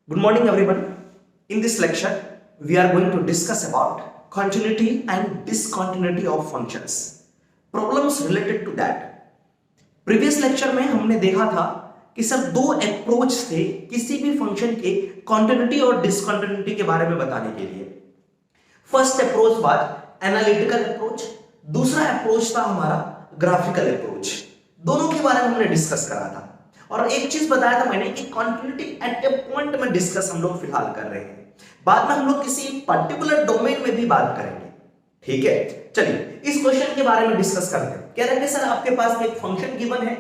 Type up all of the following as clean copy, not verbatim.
Good morning everyone. In this lecture, we are going to discuss about continuity and discontinuity of functions. Problems related to that. Previous lecture में हमने देखा था कि sir दो approach थे किसी भी फंक्शन के continuity और discontinuity के बारे में बताने के लिए. First approach was analytical approach, दूसरा अप्रोच था हमारा ग्राफिकल अप्रोच. दोनों के बारे में हमने डिस्कस करा था और एक चीज बताया था मैंने कि कंटिन्यूटी एट ए पॉइंट में डिस्कस हम लोग फिलहाल कर रहे हैं. बाद में हम लोग किसी पर्टिकुलर डोमेन में भी बात करेंगे. ठीक है, चलिए इस क्वेश्चन के बारे में डिस्कस करते हैं. कह रहे हैं कि सर आपके पास में एक फंक्शन गिवन है,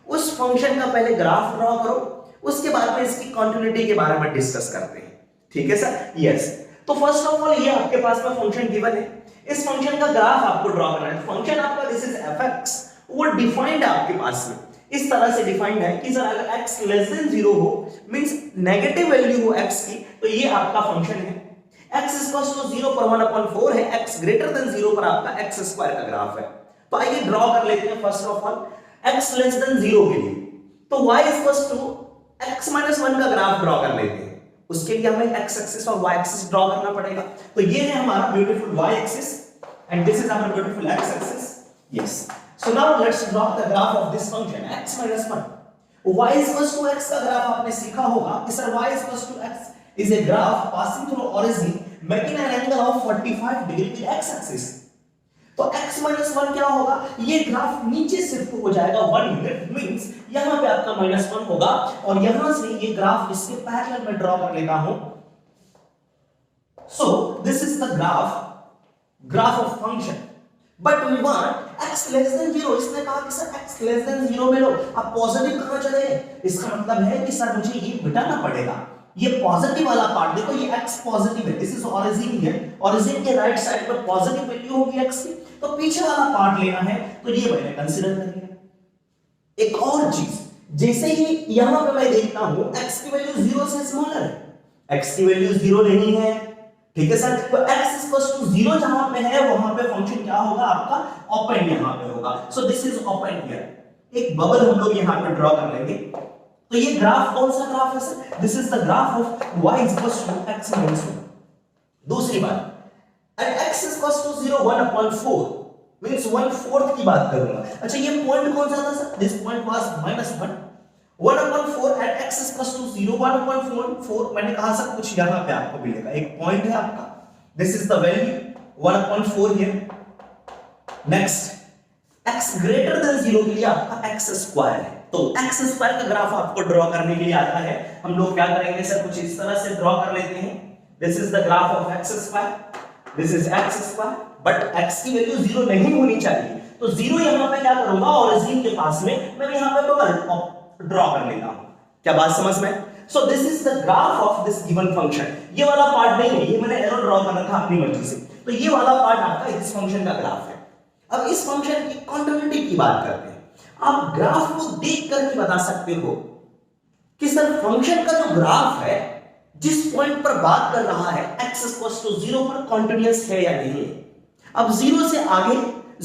उस फंक्शन का पहले ग्राफ ड्रॉ करो, उसके बाद में इसकी कंटिन्यूटी के बारे में डिस्कस करते हैं. ठीक है सर, यस. तो फर्स्ट ऑफ ऑल ये आपके पास में फंक्शन गिवन है, इस फंक्शन का ग्राफ आपको ड्रॉ करना है. फंक्शन आपका दिस इज fx, वो डिफाइंड है आपके पास में, इस तरह से डिफाइंड है कि सर अगर x लेस देन 0 हो, मींस नेगेटिव वैल्यू हो x की, तो ये आपका फंक्शन है. x इक्वल्स टू 0 पर 1/4 है, x ग्रेटर देन 0 पर आपका x स्क्वायर का ग्राफ है. तो आइए ड्रॉ कर लेते हैं first of all x less than 0 के लिए. तो y इक्वल्स टू x - 1 का ग्राफ ड्रॉ कर लेते हैं. उसके लिए हमें x एक्सिस और y एक्सिस ड्रॉ करना पड़ेगा. तो ये है हमारा beautiful y axis and this is our beautiful x axis. Yes. So now let's draw the graph of this function x minus 1. y equals to x का graph आपने सीखा होगा कि sir y equals to x is a graph passing through origin making an angle of 45 degree with x axis. तो x minus 1 क्या होगा, ये graph नीचे शिफ्ट हो जाएगा 1 यूनिट, मींस यहां पे आपका -1 होगा और यहां से ये ग्राफ इसके पैरेलल में ड्रॉ कर लेता हूं. So this is the graph of function. But we want x less than 0. इसने कहा कि सर x less than 0 में लो. अब पॉजिटिव कहां चले गए, इसका मतलब है कि सर मुझे ये मिटाना पड़ेगा. ये पॉजिटिव वाला पार्ट देखो, ये x पॉजिटिव है, दिस इज ओरिजिन है, ओरिजिन के राइट साइड पर पॉजिटिव वैल्यू होगी x की, तो पीछे वाला पार्ट लेना है, तो ये मैंने कंसीडर कर लिया. एक और चीज, जैसे ही यहां पे मैं देखता हूं x की वैल्यू 0 से स्मॉलर है, x की वैल्यू 0 नहीं है. ठीक है सर, तो x इक्वल्स टू 0 जहां पे है वहां पे फंक्शन क्या होगा आपका, ओपन यहां पे होगा. सो दिस इज ओपन हियर. एक बबल हम लोग यहां पे ड्रॉ कर लेंगे. तो ये ग्राफ कौन सा ग्राफ है sir, this is the graph of y equals to x minus 1. दूसरी बात, at x equals to 0 1/4 means 1/4 की बात करूंगा. अच्छा ये पॉइंट कौन सा था sir, this point was -1. 1/4 at x equals to 0 1/4 मैंने कहा सब कुछ यहां पे आपको मिलेगा. एक पॉइंट है आपका, this is the value 1/4 here. Next, x greater than 0 के लिए आपका x स्क्वायर है. तो x स्क्वायर का ग्राफ आपको ड्रॉ करने के लिए आता है. हम लोग क्या करेंगे सर, कुछ इस तरह से ड्रॉ कर लेते हैं. This is the graph of x square, this is x square, but x की वैल्यू 0 नहीं होनी चाहिए. तो 0 यहां पे क्या करूंगा, ओरिजिन के पास में मैं यहां पे बबल ड्रॉ कर लेता हूं. क्या बात समझ में? सो this is the graph of this given function. ये वाला पार्ट नहीं है, ये मैंने एरो ड्रॉ कर रखा अपनी मर्जी से. तो ये वाला पार्ट आपका इस फंक्शन का ग्राफ है. अब इस फंक्शन की कंटिन्यूटी की बात करते हैं. आप ग्राफ को देख करके बता सकते हो कि सर फंक्शन का जो ग्राफ है, जिस पॉइंट पर बात कर रहा है x इक्वल्स टू 0 पर कंटीन्यूअस है या नहीं है. अब 0 से आगे,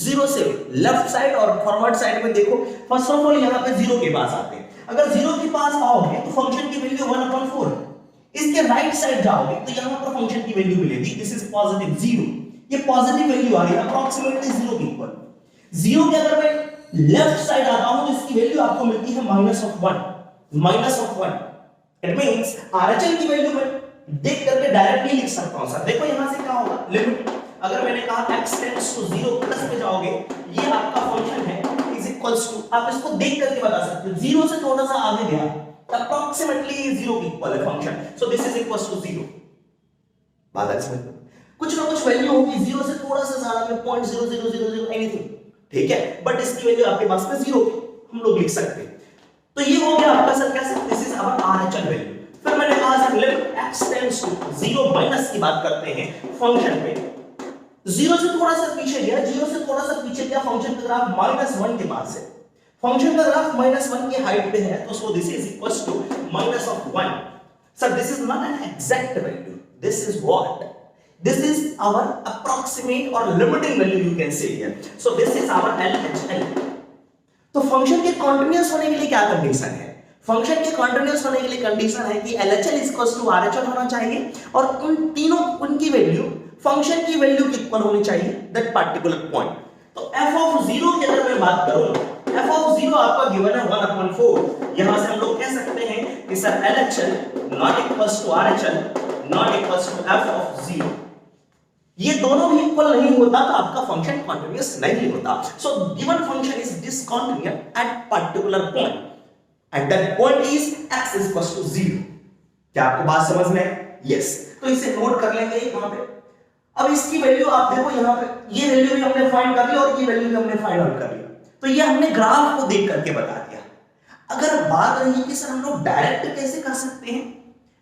0 से लेफ्ट साइड और फॉरवर्ड साइड में देखो. फर्स्ट ऑफ ऑल यहां पे 0 के पास आते हैं. अगर 0 के पास आओगे तो फंक्शन की वैल्यू 1/4 है. इसके राइट साइड जाओगे तो यहां पर फंक्शन की वैल्यू मिलेगी, दिस इज पॉजिटिव 0. ये पॉजिटिव वैल्यू आ रही है अप्रोक्सीमेटली 0 के इक्वल. 0 के अगर मैं लेफ्ट साइड आता हूं तो इसकी वैल्यू आपको मिलती है -1. इट मींस RHS की वैल्यू मैं देख करके डायरेक्टली लिख सकता हूं. सर देखो यहां से क्या होगा, लिमिट अगर मैंने कहा x टेंड्स टू 0 प्लस पे जाओगे, ये आपका फंक्शन है इज इक्वल्स टू, आप इसको देख करके बता सकते हो 0 से थोड़ा सा आगे गया अप्रोक्सीमेटली 0 के इक्वल है function. So this is equals to 0. बात है समझ में? कुछ ना कुछ वैल्यू होगी 0 से थोड़ा सा ज्यादा में 0.0000 एनीथिंग. ठीक है, बट इसकी वैल्यू आपके पास में 0 हम लोग लिख सकते हैं. तो ये हो गया आपका सर कैसे, this is our RHS value. फिर मैंने कहा sir limit x tends to 0 minus की बात करते हैं फंक्शन पे. 0 से थोड़ा सा पीछे गया, 0 से थोड़ा सा पीछे गया, फंक्शन का ग्राफ -1 के पास है. फंक्शन का ग्राफ -1 की हाइट पे है, तो so this is equals to -1. Sir this is not an exact value, this is what, this is our approximate और limiting value you can say here. So this is our LHL. तो function के continuous होने के लिए क्या condition है, function के continuous होने के लिए कंडीशन है कि LHL इक्वल्स टू RHL होना चाहिए और उन तीनों उनकी वैल्यू फंक्शन की वैल्यू के इक्वल होनी चाहिए दैट पार्टिकुलर पॉइंट। तो f ऑफ 0 की अगर मैं बात करूं, f ऑफ 0 आपका गिवन है 1/4। यहां से हम लोग कह सकते हैं कि sir LHL not equals to RHL not equals to f of 0। ये दोनों भी इक्वल नहीं होता तो आपका फंक्शन कॉन्टिन्यूअस नहीं होता। So given function is discontinuous at particular point and that point is x equals to 0। क्या आपको बात समझ में है? यस। तो इसे नोट कर लेंगे यहां पे। अब इसकी वैल्यू आप देखो यहां पे, ये वैल्यू भी हमने फाइंड कर ली और ये वैल्यू भी हमने फाइंड आउट कर ली। तो ये हमने ग्राफ को देख करके बता दिया। अगर बात रही कि सर हम लोग डायरेक्ट कैसे कर सकते हैं,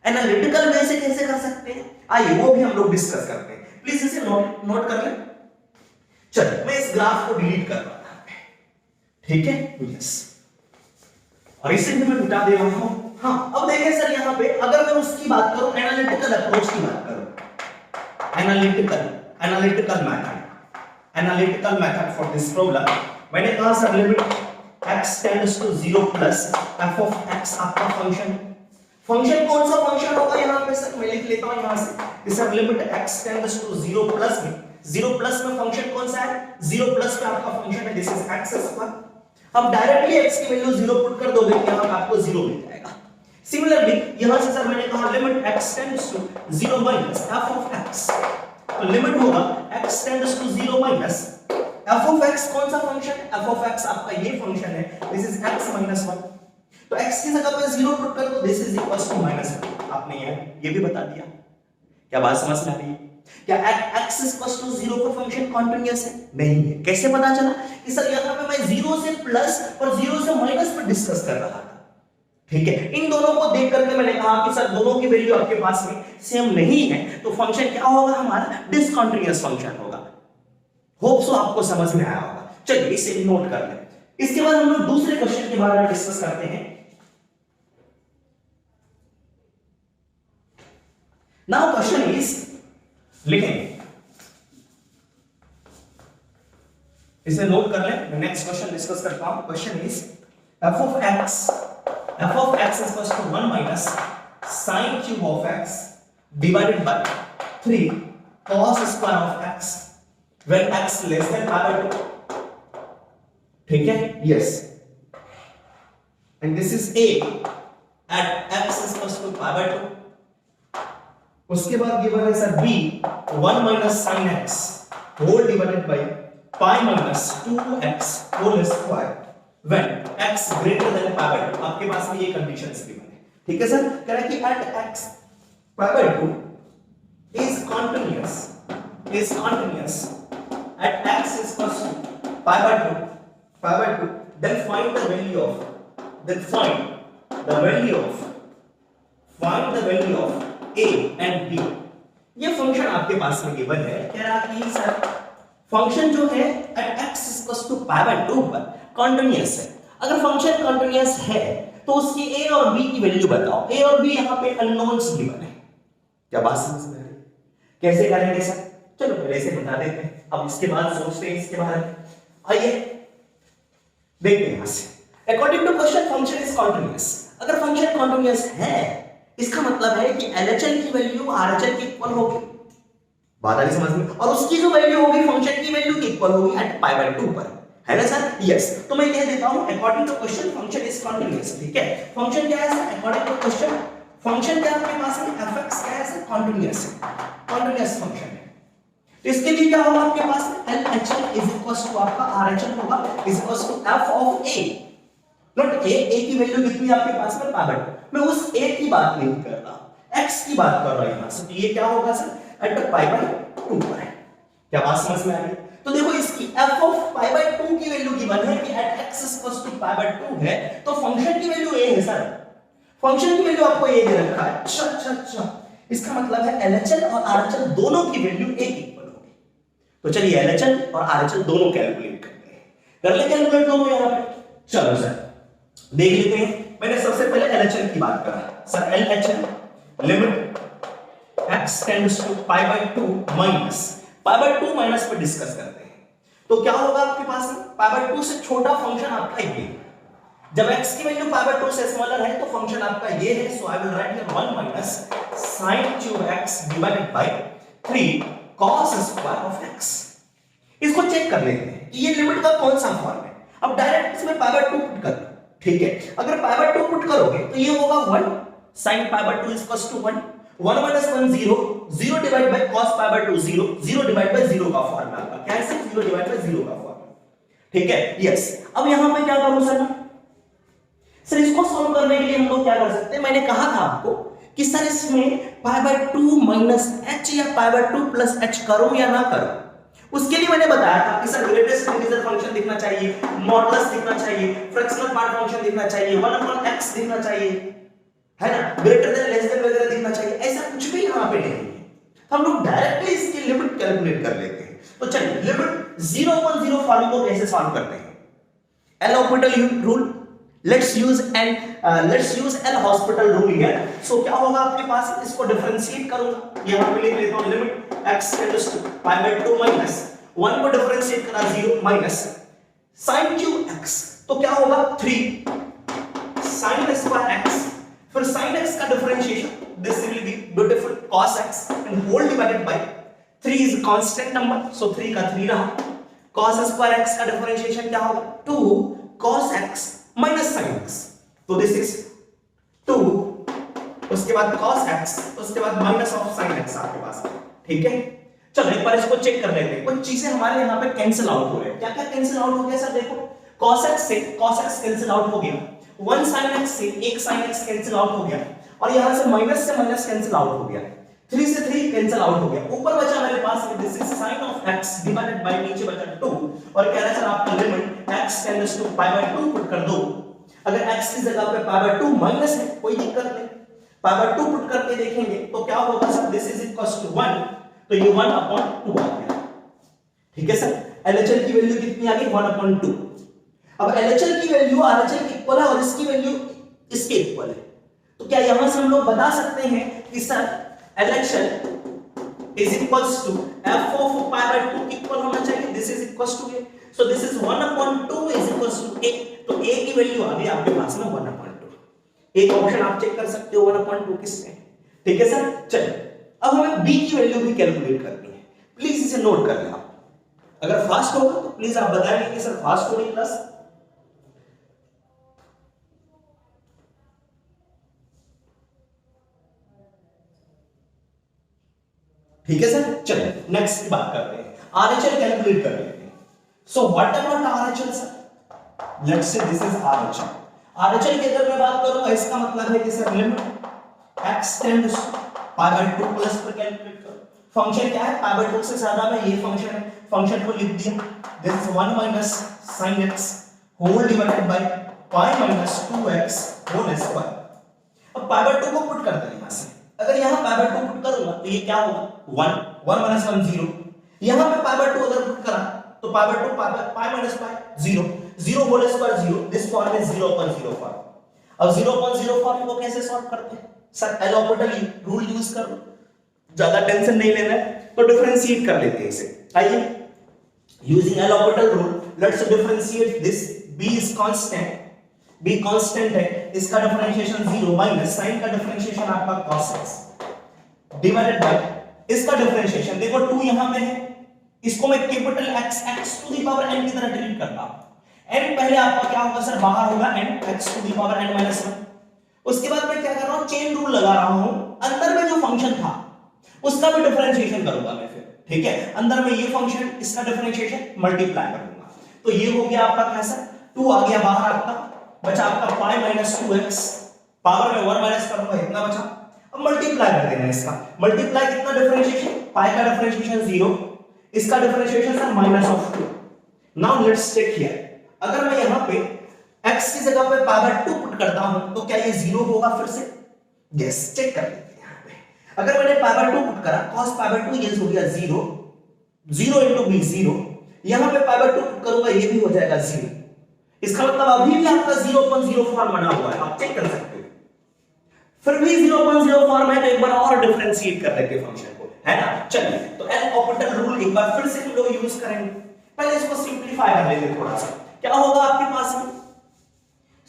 एनालिटिकल वे से कैसे कर सकते हैं, आइए वो भी हम लोग डिस्कस करते हैं। प्लीज इसे नोट कर लें। चलिए मैं इस ग्राफ को डिलीट कर रहा हूं, ठीक है? यस। और इसे भी मैं मिटा दे रहा हूं। हां, अब देखें सर यहां पे अगर मैं उसकी बात करूं, एनालिटिकल अप्रोच की बात करूं, analytical method for this problem, मैंने कहा sir limit x tends to 0 plus f of x आपका फंक्शन कौन सा फंक्शन होगा यहां पे सर मैं लिख लेता हूं यहां से, sir limit x tends to 0 plus में, 0 प्लस में फंक्शन कौन सा है, 0 प्लस में आपका फंक्शन है दिस इज x स्क्वायर। अब डायरेक्टली x की वैल्यू 0 पुट कर दोगे यहां पे आपको 0 मिल जाएगा। सिमिलरली यहां से सर मैंने कहा limit x tends to 0 minus f of x, तो लिमिट होगा x tends to 0 minus f of x कौन सा फंक्शन है, f ऑफ x आपका ये फंक्शन है दिस इज x माइनस 1। तो x की जगह पे 0 पुट कर दो दिस इज इक्वल्स टू -1। आपने ये भी बता दिया। क्या बात समझ में आ रही है? क्या x इक्वल्स टू 0 पर फंक्शन कंटीन्यूअस है? नहीं है। कैसे पता चला कि सर यहां पे मैं 0 से प्लस और 0 से माइनस पर डिस्कस कर रहा था, ठीक है? इन दोनों को देख करके मैंने कहा कि सर दोनों की वैल्यू आपके पास में सेम नहीं है तो फंक्शन क्या होगा हमारा, डिसकंटीन्यूअस फंक्शन होगा। होप सो आपको समझ में आया होगा। चलिए इसे नोट कर लें। इसके बाद हम लोग दूसरे क्वेश्चन के बारे में डिस्कस करते हैं। नाउ क्वेश्चन इज, लिखेंगे, इसे नोट कर लें। मैं नेक्स्ट क्वेश्चन डिस्कस करता हूं। Question is f of x is equals to 1 minus sin cube of x divided by 3 cos square of x when x less than pi by 2, ठीक है? Yes. And this is a at x is equals to pi by 2. उसके बाद given है sir b 1 minus sin x whole divided by pi minus 2x whole square when x greater than pi by 2। आपके पास में ये conditions given है, ठीक है सर? कह रहा है कि at x pi by 2 is continuous at x is equals to pi by 2 then find the value of a and b। ये फंक्शन आपके पास में गिवन है। कह रहा कि सर फंक्शन जो है at x equals to pi by 2 पर कंटीन्यूअस है। अगर फंक्शन कंटीन्यूअस है तो उसकी a और b की वैल्यू बताओ। a और b यहां पे अननोन्स गिवन है। क्या बात समझ में आ रही है? कैसे करेंगे सर? चलो पहले से बता देते हैं, अब इसके बाद सोचते हैं इसके बारे में। आइए देखते हैं यहां से। According to question function is continuous. अगर फंक्शन कंटीन्यूअस है इसका मतलब है कि LHL की वैल्यू RHL के इक्वल होगी। बात आ रही समझ में? और उसकी जो वैल्यू होगी फंक्शन की वैल्यू के इक्वल होगी एट पाई बाय 2 पर, है ना सर? यस। तो मैं कह देता हूं according to question function is continuous, ठीक है? फंक्शन क्या है sir? According to question function क्या आपके पास में fx क्या है सर? कंटीन्यूअस है, कंटीन्यूअस फंक्शन है। तो इसके लिए क्या होगा आपके पास में LHL इज इक्वल्स टू आपका RHL होगा is equals to f of a naught a की वैल्यू कितनी आपके पास में पाई बाय 2। मैं उस a की बात नहीं कर रहा, x की बात कर रहा हूं यहां से। तो ये क्या होगा सर? एट पाई बाय 2 पर है। क्या बात समझ में आ रही है? तो देखो इसकी f ऑफ पाई बाय 2 की वैल्यू गिवन है कि at x equals to pi by 2 है, तो फंक्शन की वैल्यू a है सर। फंक्शन की वैल्यू आपको a दे रखा है। अच्छा इसका मतलब है LHL और RHL दोनों की वैल्यू a की इक्वल होगी। तो चलिए LHL और RHL दोनों कैलकुलेट करते हैं। कर ले कैलकुलेट दोनों यहां पे। चलो सर देख लेते हैं। मैंने सबसे पहले LHL की बात करा sir. LHL limit x tends to pi by 2 minus pi by 2 minus पर डिस्कस करते हैं। तो क्या होगा आपके पास में? पाई बाय 2 से छोटा फंक्शन आपका ये जब x की वैल्यू पाई बाय 2 से स्मॉलर है तो फंक्शन आपका ये है, so I will write here 1 minus sin cube x divided by 3 cos square of x। इसको चेक कर लेते हैं कि ये लिमिट का कौन सा फॉर्म है। अब डायरेक्ट इसमें पाई बाय 2 पुट कर, ठीक है। अगर पाई बाय 2 पुट करोगे तो ये होगा 1 sin pi by 2 is equal to 1, 1 minus 1 0, 0 divide by cos pi by 2 0, 0 divide by 0 का फॉर्मूला आपका क्या है, 0 डिवाइड बाय 0 का फॉर्मूला, ठीक है। यस, अब यहां पे क्या करूं सर इसको सॉल्व करने के लिए हम लोग क्या कर सकते हैं, मैंने कहा था आपको कि सर इसमें पाई बाय 2 माइनस h या पाई बाय 2 प्लस h करूं या ना करूं। उसके लिए मैंने बताया था कि सर ग्रेटेस्ट इंटीजर फंक्शन दिखना चाहिए, मॉडुलस दिखना चाहिए, फ्रैक्शनल पार्ट फंक्शन दिखना चाहिए, 1/x दिखना चाहिए, है ना, ग्रेटर देन लेस देन वगैरह दिखना चाहिए। ऐसा कुछ भी यहां पे नहीं है, हम लोग डायरेक्टली इसकी लिमिट कैलकुलेट कर लेते हैं। तो चलिए लिमिट 0/0 फॉर्म को कैसे सॉल्व करते हैं। L hospital rule, let's use L hospital rule here. So क्या होगा आपके पास, इसको डिफरेंशिएट करूंगा, यहां पे लिख लेता हूं limit x tends to pi by 2 minus 1 को डिफरेंशिएट करा 0 माइनस sin क्यूब x, तो क्या होगा 3 sin स्क्वायर x, फिर sin x का differentiation this will be beautiful cos x and whole divided by 3 is constant number, so 3 का 3 रहा, cos square x का डिफरेंशिएशन क्या होगा 2 cos x minus sin x, तो दिस इज 2, उसके बाद cos x, उसके बाद माइनस ऑफ sin x आपके पास, ठीक है। चलो एक बार इसको चेक कर लेते हैं, कुछ चीजें हमारे यहाँ पे कैंसिल आउट हो रहे हैं। क्या क्या कैंसिल आउट हो गया सर, देखो cos x से cos x कैंसिल आउट हो गया, 1 sin x से 1 sin x कैंसिल आउट हो गया, और यहां से माइनस कैंसिल आउट हो गया, 3 से 3 कैंसिल आउट हो गया, ऊपर बचा मेरे पास this is sin of x divided by नीचे बचा 2, और कह रहा है सर आपका limit x tends to pi by 2 put कर दो। अगर x की जगह पे पाई बाय 2 माइनस है कोई दिक्कत नहीं, पाई बाय 2 पुट करके देखेंगे तो क्या होगा sir, this is equals to 1, तो ये 1/2 आ गया, ठीक है सर। LHL की वैल्यू कितनी आ गई 1/2। अब LHL की वैल्यू RHL की इक्वल है और इसकी वैल्यू इसके इक्वल है, तो क्या यहां से हम लोग बता सकते हैं कि sir LHL is equals to f of pi by 2 equal होना चाहिए, this is equals to a, so this is 1/2 is equals to a, तो a की वैल्यू आ गई आपके पास में 1/2। एक ऑप्शन आप चेक कर सकते हो 1/2 किससे, ठीक है सर। चलिए अब हमें b की वैल्यू भी कैलकुलेट करनी है, प्लीज इसे नोट कर लें। अगर फास्ट होगा तो प्लीज आप बताएंगे कि सर फास्ट होने प्लस, ठीक है सर। चलिए नेक्स्ट की बात करते हैं, RHL कैलकुलेट कर लेते हैं। So what about RHL sir, let's say this is RHL। RHL की अगर मैं बात करूंगा इसका मतलब है कि sir limit x tends pi by 2 plus पर कैलकुलेट करो, फंक्शन क्या है पाई बाय 2 से ज्यादा में ये फंक्शन है, फंक्शन को लिख दिया this is 1 minus sin x whole divided by pi minus 2x whole square. अब पाई बाय 2 को पुट करते हैं यहां से, अगर यहां पाई बाय 2 पुट करूंगा तो ये क्या होगा 1 माइनस 1 0, यहां पे पाई बाय 2 अगर पुट करा तो pi by 2 pi minus pi 0, 0 whole square 0, this form is 0/0 form. अब 0/0 फॉर्म को कैसे सॉल्व करते हैं sir, L hospital rule use कर लो, ज्यादा टेंशन नहीं लेना है, तो डिफरेंशिएट कर लेते हैं इसे। आइए using L hospital rule let's differentiate this, b is constant, b constant है, इसका डिफरेंशिएशन 0 माइनस sin का डिफरेंशिएशन आपका cos x डिवाइडेड बाय इसका डिफरेंशिएशन, देखो 2 यहां पे है, इसको मैं capital x to the power n की तरह ट्रीट करता हूं, n पहले आपका क्या होगा सर, बाहर होगा n x to the power n minus 1, उसके बाद मैं क्या कर रहा हूं, चेन रूल लगा रहा हूं, अंदर में जो फंक्शन था उसका भी डिफरेंशिएशन करूंगा मैं फिर, ठीक है। अंदर में ये फंक्शन इसका डिफरेंशिएशन मल्टीप्लाई करूंगा, तो ये हो गया आपका कैसा 2 आ गया बाहर, आपका बचा आपका पाई माइनस 2x, पावर में 1 माइनस करूंगा इतना बचा, अब मल्टीप्लाई कर देना इसका, मल्टीप्लाई कितना डिफरेंशिएशन, पाई का डिफरेंशिएशन 0, इसका differentiation sir minus of 2। Now let's check here, अगर मैं यहां पे x की जगह पे पावर 2 पुट करता हूं तो क्या ये 0 होगा फिर से, यस चेक कर लेते हैं यहां पे। अगर मैंने पावर 2 पुट करा cos पावर 2 ये हो गया 0, 0 into b 0, यहां पे पावर 2 पुट करूंगा ये भी हो जाएगा 0, इसका मतलब अभी भी आपका 0/0 फॉर्म बना हुआ है, आप चेक कर सकते हो। फिर भी 0/0 फॉर्म है तो एक बार और डिफरेंशिएट कर लेते हैं फंक्शन को, है ना। चलिए तो एल हॉस्पिटल रूल एक बार फिर से हम लोग यूज करेंगे, पहले इसको सिंपलीफाई कर लेते हैं थोड़ा सा। क्या होगा आपके पास में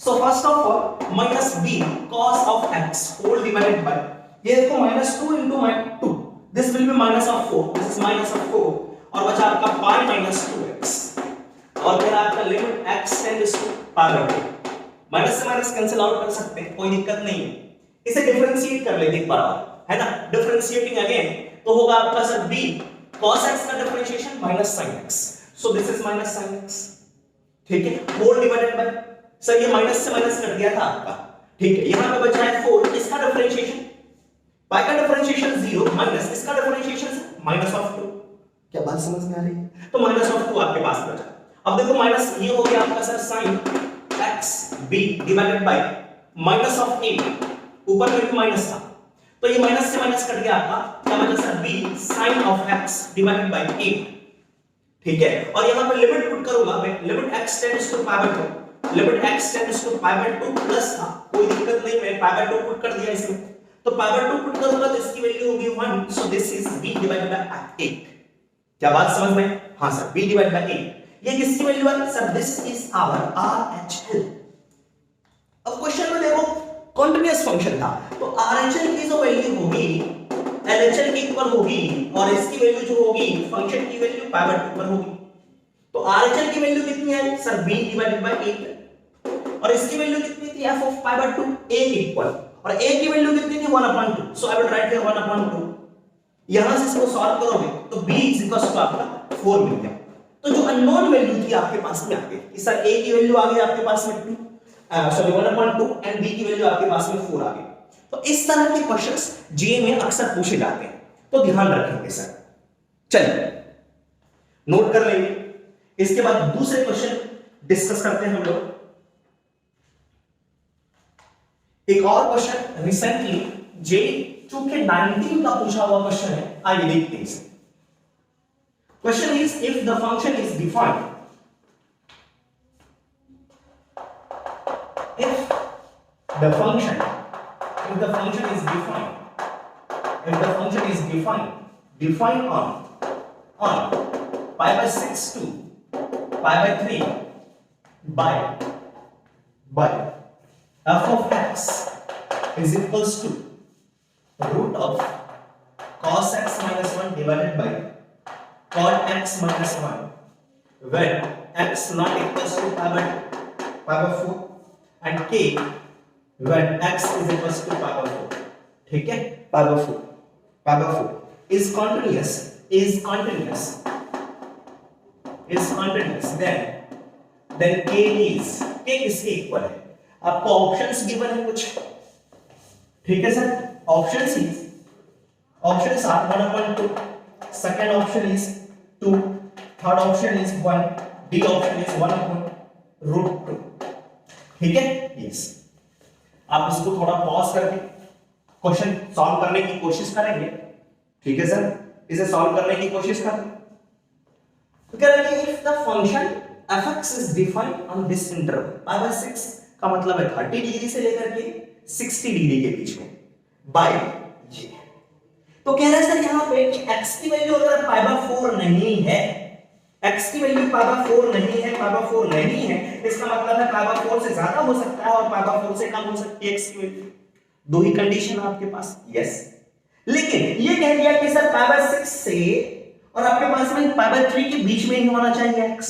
so first of all minus B cos of X whole divided by, ये देखो minus 2 into -2, this will be minus of 4, this is minus of 4, और बचा आपका पाई माइनस 2x, और फिर आपका limit x tends to power 2, minus से minus cancel out कर सकते हैं, कोई दिक्कत नहीं है। इसे डिफरेंशिएट कर लेते एक बार, है ना, डिफरेंशिएटिंग अगेन, तो होगा आपका सर b cos x का differentiation minus sin x, so this is minus sin x, ठीक है, होल डिवाइडेड बाय, सर ये माइनस से माइनस कट गया था आपका, ठीक है, यहां पे बचा है 4, इसका डिफरेंशिएशन, पाई का डिफरेंशिएशन 0 माइनस इसका डिफरेंशिएशन माइनस ऑफ 2, क्या बात समझ में आ रही है, तो माइनस ऑफ 2 आपके पास बचा। अब देखो माइनस ये हो गया आपका sir sin x b divided by minus of 8, ऊपर में भी माइनस था, तो ये माइनस से माइनस कट गया आपका, क्या बचा sir b sin of x divided bye 8, ठीक है, और यहां पे लिमिट पुट करूंगा मैं, limit x tends to pi by 2, limit x tends to pi by 2 plus था, कोई दिक्कत नहीं, मैं पाई बाय 2 पुट कर दिया इसमें, तो पाई बाय 2 पुट करूंगा तो इसकी वैल्यू होगी 1, सो this is b divided by 8, क्या बात समझ में, हां सर b डिवाइडेड बाय 8, ये किसकी वैल्यू है sir, this is our RHL। अब क्वेश्चन में देखो कंटीन्यूअस फंक्शन था, तो RHL की जो वैल्यू होगी LHL के इक्वल होगी, और इसकी वैल्यू जो होगी फंक्शन की वैल्यू पाई बाय 2 पर होगी, तो RHL की वैल्यू कितनी आई सर b डिवाइडेड बाय 8, और इसकी वैल्यू कितनी थी f of pi by 2 a के इक्वल, और a की वैल्यू कितनी थी 1/2, सो आई विल राइट हियर 1/2, यहां से इसको सॉल्व करोगे तो b आपका 4 मिल गया, तो जो अननोन वैल्यू थी आपके पास में आ गई कि सर a की वैल्यू आ गई आपके पास में 2 सॉरी 1/2 एंड b की वैल्यू आपके पास में 4 आ गई। तो इस तरह के क्वेश्चंस जीए में अक्सर पूछे जाते हैं, तो ध्यान रखेंगे सर। चलिए नोट कर लेंगे, इसके बाद दूसरे क्वेश्चन डिस्कस करते हैं हम लोग। एक और क्वेश्चन रिसेंटली जे चूंकि 19 का पूछा हुआ क्वेश्चन है, आइए देखते हैं इसे। Question is, if the function is defined, if the function is defined on pi by 6 to pi by 3 by f of x is equals to root of cos x minus 1 divided by cot x minus 1 when x not equals to pi by 4 and k when x is equals to pi by 4, ठीक है, pi by 4 is continuous then k किसके equal है, आपको options given है कुछ, ठीक है sir, options are 1/2, second option is 2, third option is 1, D option is 1/√2, ठीक है, यस। आप इसको थोड़ा पॉज करके क्वेश्चन सॉल्व करने की कोशिश करेंगे, ठीक है सर, इसे सॉल्व करने की कोशिश करें। तो कह रहे हैं if the function fx is defined on this interval, pi by 6 का मतलब है 30 डिग्री से लेकर के 60 डिग्री के बीच में, बाय ये, तो कह रहे हैं सर यहां पे कि x की वैल्यू अगर पाई बाय 4 नहीं है, x की वैल्यू पाई बाय 4 नहीं है, इसका मतलब है पाई बाय 4 से ज्यादा हो सकता है और पाई बाय 4 से कम हो सकती है x की वैल्यू, दो ही कंडीशन है आपके पास, यस। लेकिन ये कह दिया कि सर पाई बाय 6 से और आपके पास में पाई बाय 3 के बीच में ही होना चाहिए x,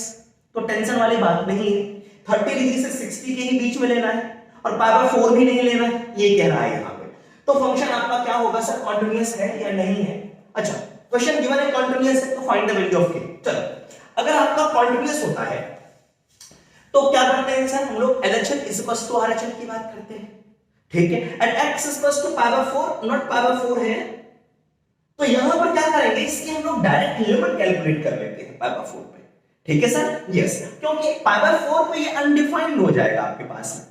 तो टेंशन वाली बात नहीं है, 30 डिग्री से 60 के ही बीच में लेना है और पाई बाय 4 भी नहीं लेना है, ये कह रहा है यहां पे। तो फंक्शन आपका क्या होगा सर, कॉन्टिन्यूअस है या नहीं है। अच्छा, क्वेश्चन गिवन है कॉन्टिन्यूअस है, तो find the value of k। चलो, अगर आपका कॉन्टिन्यूअस होता है तो क्या करते हैं सर, हम लोग LHL is equals to RHL की बात करते हैं, ठीक है, and x is equals to pi by 4 not pi by 4 है, तो यहां पर क्या करेंगे, इसकी हम लोग डायरेक्ट लिमिट कैलकुलेट कर लेते हैं पाई बाय 4 पे, ठीक है सर, यस, क्योंकि पाई बाय 4 पे ये अनडिफाइंड हो जाएगा आपके पास में,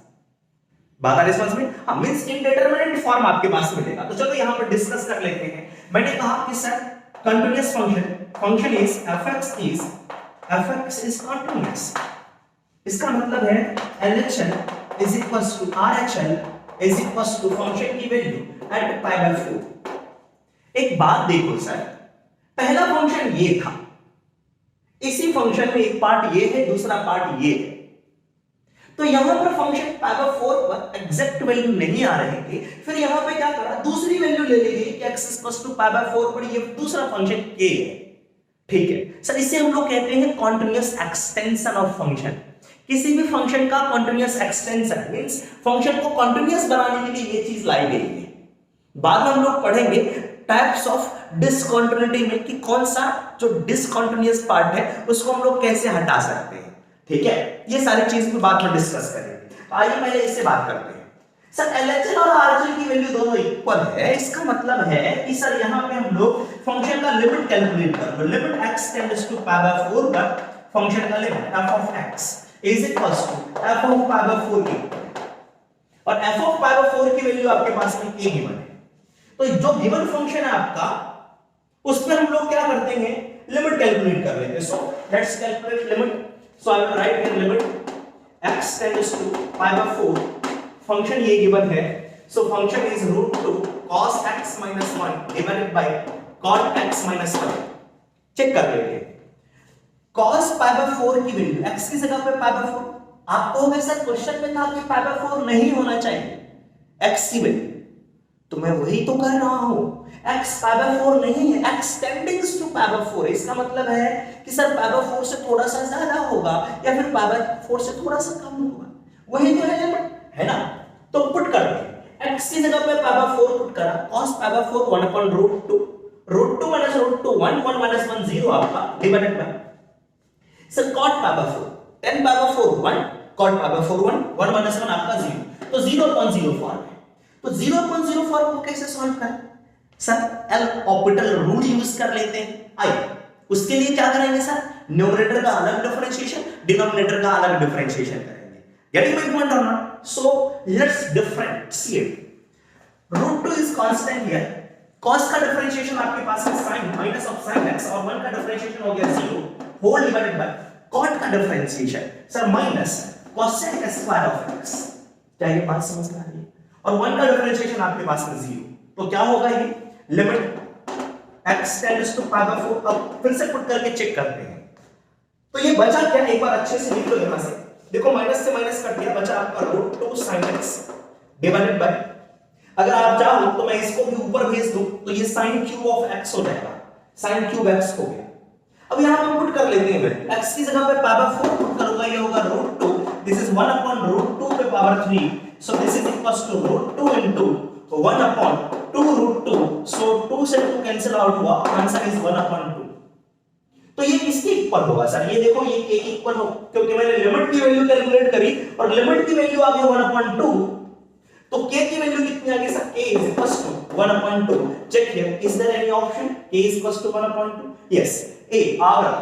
बात आ रही समझ में, हाँ, मींस इनडिटरमिनेट फॉर्म आपके पास मिलेगा। तो चलो यहां पर डिस्कस कर लेते हैं। मैंने कहा कि sir continuous function is fx is continuous, इसका मतलब है LHL is equals to RHL is equals to function की वैल्यू एट पाई बाय 4। एक बात देखो सर, पहला फंक्शन ये था, इसी फंक्शन में एक पार्ट ये है, दूसरा पार्ट ये है, तो यहां पर फंक्शन पावर 4 पर एग्जैक्ट वैल्यू नहीं आ रहे थे, फिर यहां पे क्या करा, दूसरी वैल्यू ले ली गई कि x इक्वल्स टू पावर 4 पर ये दूसरा फंक्शन a है। ठीक है सर, इसे हम लोग कहते हैं कॉन्टिन्यूअस एक्सटेंशन ऑफ फंक्शन। किसी भी फंक्शन का कॉन्टिन्यूअस एक्सटेंशन मींस फंक्शन को कॉन्टिन्यूअस बनाने के लिए ये चीज लाई गई है। बाद में हम लोग पढ़ेंगे टाइप्स ऑफ डिसकंटिन्यूटी में कि कौन सा जो डिसकंटिन्यूअस पार्ट है उसको हम लोग कैसे हटा सकते हैं। ठीक है, ये सारी चीज भी बाद में डिस्कस करेंगे। तो आइए पहले इससे बात करते हैं। सर LHS और RHS की वैल्यू दोनों इक्वल है, इसका मतलब है कि सर यहां पे हम लोग फंक्शन का लिमिट कैलकुलेट कर लो। Limit x tends to power 4 पर फंक्शन का limit f of x is equals to f of power 4 a, और f ऑफ पावर 4 की वैल्यू आपके पास में a गिवन है। तो जो गिवन फंक्शन है आपका उस पे हम लोग क्या करते हैं, लिमिट कैलकुलेट कर लेते हैं। So let's calculate limit. So I will write here limit x tends to power 4, function ये गिवन है। So function is √2 cos x minus 1 divided by cot x minus 1। Check कर लेते हैं। cos पावर 4 की value x की जगह पे power 4, आपको हमें सर क्वेश्चन में था कि पावर 4 नहीं होना चाहिए x की वैल्यू, तो मैं वही तो कर रहा हूं। x पावर 4 नहीं है, x टेंडिंग्स टू पावर 4, इसका मतलब है कि सर पावर 4 से थोड़ा सा ज्यादा होगा या फिर पावर 4 से थोड़ा सा कम होगा, वही तो है लिमिट, है ना। तो पुट करते हैं, x की जगह पे पावर 4 पुट करा, cos power 4 1 upon √2, √2 minus √2 1, 1 minus 1 0 आपका divided by sir cot power 4 10 power 4 1, cot power 4 1, 1 minus 1 आपका 0, तो 0.04 है। तो 0.04 को कैसे सॉल्व करें sir, L orbital rule use कर लेते हैं। आइए उसके लिए क्या करेंगे सर, न्यूमरेटर का अलग डिफरेंशिएशन, डिनोमिनेटर का अलग डिफरेंशिएशन करेंगे। गेटिंग माय पॉइंट और not? So let's differentiate. √2 is constant here, cos का डिफरेंशिएशन आपके पास है sin minus of sin x, और 1 का डिफरेंशिएशन हो गया 0 होल डिवाइडेड बाय cot का differentiation sir minus cosec square of x। क्या ये बात समझ में आ रही है? और 1 का डिफरेंशिएशन आपके पास में 0, तो क्या होगा ये limit x tends to power 4। अब फिर से पुट करके चेक करते हैं, तो ये बचा क्या, एक बार अच्छे से लिख लो यहां से। देखो माइनस से माइनस कट गया, बचा आपका √2 sin x डिवाइडेड बाय, अगर आप चाहो तो मैं इसको भी ऊपर भेज दूं तो ये sin क्यूब ऑफ x हो जाएगा, sin क्यूब x हो गया। अब यहां पे पुट कर लेते हैं, x की जगह पे पावर 4 पुट करूंगा, ये होगा √2, दिस इज 1 upon √2 पे power 3, so this is equals to √2 into 1 upon 2 √2, so 2 से 2 कैंसिल आउट हुआ, आंसर इज 1 upon 2। तो ये किसके इक्वल होगा सर, ये देखो ये k के इक्वल हो, क्योंकि मैंने लिमिट की वैल्यू कैलकुलेट करी और लिमिट की वैल्यू आ गई 1 upon 2, तो k की वैल्यू कितनी आ गई sir, k is equals to 1 upon 2। Check here, is there any option k is equals to 1 upon 2? Yes, a आ गया।